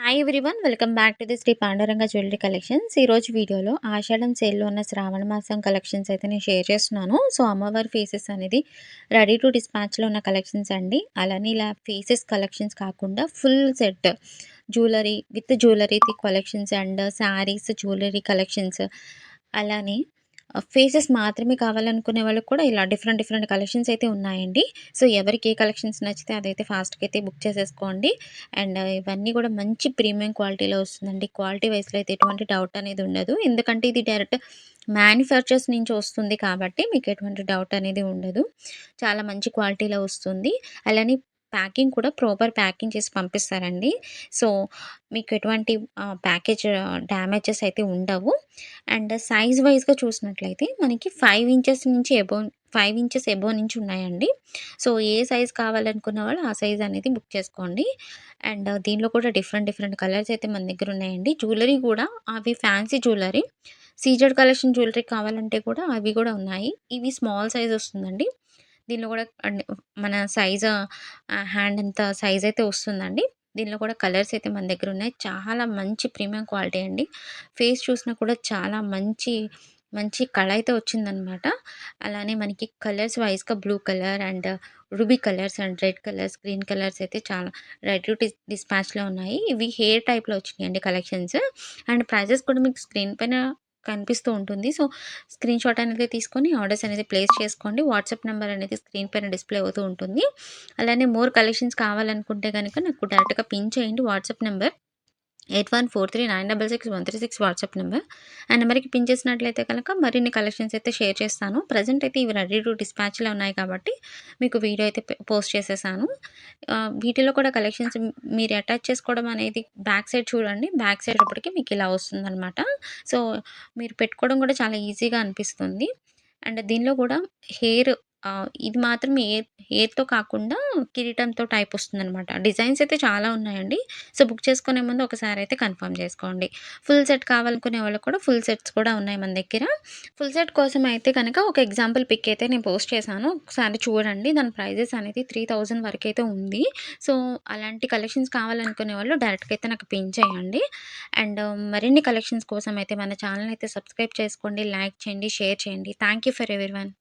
Hi everyone, welcome back to the Shri Panduranga jewellery collections. ఈరోజు వీడియోలో ఆషాఢం సేల్లో ఉన్న శ్రావణ మాసం కలెక్షన్స్ అయితే నేను షేర్ చేస్తున్నాను. సో అమ్మవారి ఫేసెస్ అనేది రెడీ టు డిస్పాచ్లో ఉన్న కలెక్షన్స్ అండి. అలానే ఇలా ఫేసెస్ కలెక్షన్స్ కాకుండా full set jewellery with jewellery collections and saris jewellery collections, అలానే ఫేసెస్ మాత్రమే కావాలనుకునే వాళ్ళకి కూడా ఇలా డిఫరెంట్ డిఫరెంట్ కలెక్షన్స్ అయితే ఉన్నాయండి. సో ఎవరికి ఏ కలెక్షన్స్ నచ్చితే అదైతే ఫాస్ట్గా అయితే బుక్ చేసేసుకోండి. అండ్ ఇవన్నీ కూడా మంచి ప్రీమియం క్వాలిటీలో వస్తుందండి. క్వాలిటీ వైస్లో అయితే ఎటువంటి డౌట్ అనేది ఉండదు, ఎందుకంటే ఇది డైరెక్ట్ మ్యానుఫ్యాక్చర్స్ నుంచి వస్తుంది కాబట్టి మీకు ఎటువంటి డౌట్ అనేది ఉండదు. చాలా మంచి క్వాలిటీలో వస్తుంది. అలానే ప్యాకింగ్ కూడా ప్రాపర్ ప్యాకింగ్ చేసి పంపిస్తారండి. సో మీకు ఎటువంటి ప్యాకేజ్ డ్యామేజెస్ అయితే ఉండవు. అండ్ సైజ్ వైస్‌గా చూసినట్లయితే మనకి 5 ఇంచెస్ నుంచి అబోవ్ 5 ఇంచెస్ అబోవ్ నుంచి ఉన్నాయండి. సో ఏ సైజ్ కావాలనుకున్న వాళ్ళు ఆ సైజ్ అనేది బుక్ చేసుకోండి. అండ్ దీనిలో కూడా డిఫరెంట్ డిఫరెంట్ కలర్స్ అయితే మన దగ్గర ఉన్నాయండి. జ్యువెలరీ కూడా అవి fancy jewellery, CZ collection jewellery కావాలంటే కూడా అవి కూడా ఉన్నాయి. ఇవి స్మాల్ సైజ్ వస్తుందండి. దీనిలో కూడా మన సైజ్ హ్యాండ్ అంత సైజ్ అయితే వస్తుందండి. దీనిలో కూడా కలర్స్ అయితే మన దగ్గర ఉన్నాయి. చాలా మంచి ప్రీమియం క్వాలిటీ అండి. ఫేస్ చూసినా కూడా చాలా మంచి మంచి కళ అయితే వచ్చిందనమాట. అలానే మనకి కలర్స్ వైస్‌గా blue colour and ruby colours and red colours, green colours అయితే చాలా రెడీ టు డిస్పాచ్‌లో ఉన్నాయి. ఇవి హెయిర్ టైప్‌లో వచ్చినాయండి కలెక్షన్స్. అండ్ ప్రైజెస్ కూడా మీకు స్క్రీన్ పైన కనిపిస్తూ ఉంటుంది. సో స్క్రీన్ షాట్ అనేది తీసుకొని ఆర్డర్స్ అనేది ప్లేస్ చేసుకోండి. వాట్సాప్ నెంబర్ అనేది స్క్రీన్ పైన డిస్‌ప్లే అవుతూ ఉంటుంది. అలానే మోర్ కలెక్షన్స్ కావాలనుకుంటే గనుక నాకు డైరెక్ట్‌గా పింగ్ చేయండి. WhatsApp number 8143966136 WhatsApp number. ఆ నెంబర్‌కి పిన్ చేసినట్లయితే కనుక మరిన్ని కలెక్షన్స్ అయితే షేర్ చేస్తాను. ప్రెజెంట్ అయితే ఇవి రెడీ టు డిస్పాచ్‌లో ఉన్నాయి కాబట్టి మీకు వీడియో అయితే పోస్ట్ చేసేసాను. వీటిలో కూడా కలెక్షన్స్ మీరు అటాచ్ చేసుకోవడం అనేది బ్యాక్ సైడ్ చూడండి. బ్యాక్ సైడ్ అప్పటికి మీకు ఇలా వస్తుందనమాట. సో మీరు పెట్టుకోవడం కూడా చాలా ఈజీగా అనిపిస్తుంది. అండ్ దీనిలో కూడా హెయిర్ ఇది మాత్రం హెయిర్‌తో కాకుండా కిరీటంతో టైప్ వస్తుందనమాట. డిజైన్స్ అయితే చాలా ఉన్నాయండి. సో బుక్ చేసుకునే ముందు ఒకసారి అయితే కన్ఫర్మ్ చేసుకోండి. ఫుల్ సెట్ కావాలనుకునే వాళ్ళకి కూడా ఫుల్ సెట్స్ కూడా ఉన్నాయి మన దగ్గర. ఫుల్ సెట్ కోసం అయితే కనుక ఒక ఎగ్జాంపుల్ పిక్ అయితే నేను పోస్ట్ చేశాను. ఒకసారి చూడండి. దాని ప్రైజెస్ అనేది 3000 వరకైతే ఉంది. సో అలాంటి కలెక్షన్స్ కావాలనుకునే వాళ్ళు డైరెక్ట్‌గా అయితే నాకు పిన్ చేయండి. అండ్ మరిన్ని కలెక్షన్స్ కోసం అయితే మన ఛానల్ అయితే సబ్స్క్రైబ్ చేసుకోండి, లైక్ చేయండి, షేర్ చేయండి. Thank you for everyone.